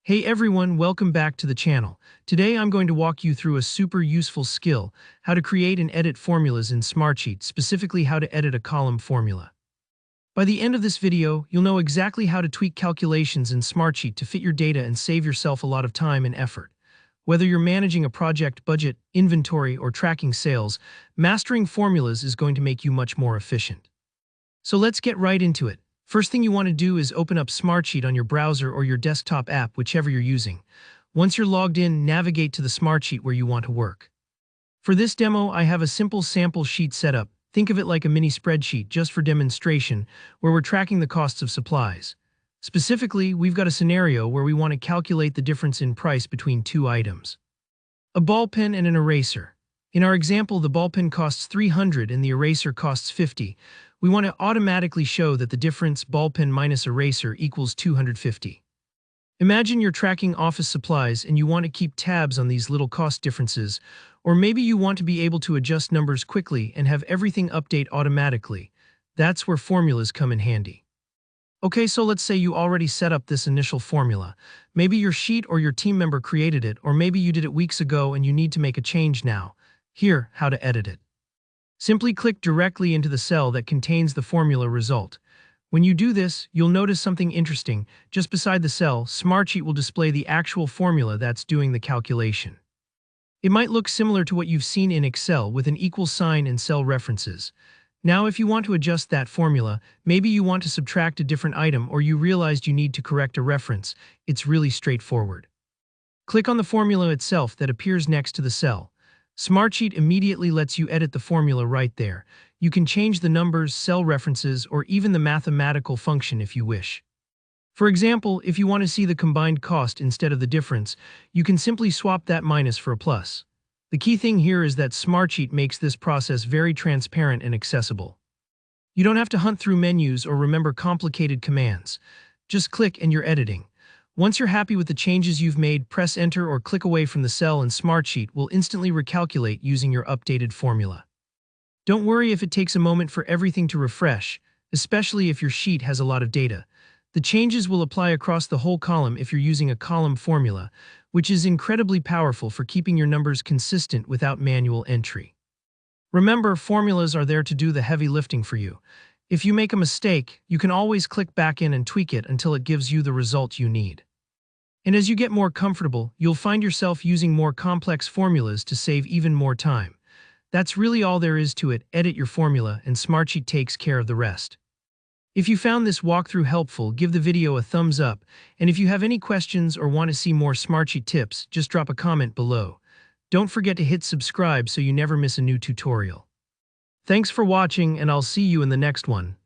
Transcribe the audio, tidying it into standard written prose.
Hey everyone, welcome back to the channel. Today I'm going to walk you through a super useful skill, how to create and edit formulas in Smartsheet, specifically how to edit a column formula. By the end of this video, you'll know exactly how to tweak calculations in Smartsheet to fit your data and save yourself a lot of time and effort. Whether you're managing a project, budget, inventory, or tracking sales, mastering formulas is going to make you much more efficient. So let's get right into it. First thing you want to do is open up Smartsheet on your browser or your desktop app, whichever you're using. Once you're logged in, navigate to the Smartsheet where you want to work. For this demo, I have a simple sample sheet set up. Think of it like a mini spreadsheet just for demonstration, where we're tracking the costs of supplies. Specifically, we've got a scenario where we want to calculate the difference in price between two items: a ball pen and an eraser. In our example, the ball pen costs $300 and the eraser costs $50. We want to automatically show that the difference, ball pen minus eraser, equals $250. Imagine you're tracking office supplies and you want to keep tabs on these little cost differences, or maybe you want to be able to adjust numbers quickly and have everything update automatically. That's where formulas come in handy. Okay, so let's say you already set up this initial formula. Maybe your sheet or your team member created it, or maybe you did it weeks ago and you need to make a change now. Here, how to edit it. Simply click directly into the cell that contains the formula result. When you do this, you'll notice something interesting. Just beside the cell, Smartsheet will display the actual formula that's doing the calculation. It might look similar to what you've seen in Excel with an equal sign and cell references. Now, if you want to adjust that formula, maybe you want to subtract a different item or you realized you need to correct a reference, it's really straightforward. Click on the formula itself that appears next to the cell. Smartsheet immediately lets you edit the formula right there. You can change the numbers, cell references, or even the mathematical function if you wish. For example, if you want to see the combined cost instead of the difference, you can simply swap that minus for a plus. The key thing here is that Smartsheet makes this process very transparent and accessible. You don't have to hunt through menus or remember complicated commands. Just click and you're editing. Once you're happy with the changes you've made, press Enter or click away from the cell and Smartsheet will instantly recalculate using your updated formula. Don't worry if it takes a moment for everything to refresh, especially if your sheet has a lot of data. The changes will apply across the whole column if you're using a column formula, which is incredibly powerful for keeping your numbers consistent without manual entry. Remember, formulas are there to do the heavy lifting for you. If you make a mistake, you can always click back in and tweak it until it gives you the result you need. And as you get more comfortable, you'll find yourself using more complex formulas to save even more time. That's really all there is to it. Edit your formula and Smartsheet takes care of the rest. If you found this walkthrough helpful, give the video a thumbs up, and if you have any questions or want to see more Smartsheet tips, just drop a comment below. Don't forget to hit subscribe so you never miss a new tutorial. Thanks for watching, and I'll see you in the next one.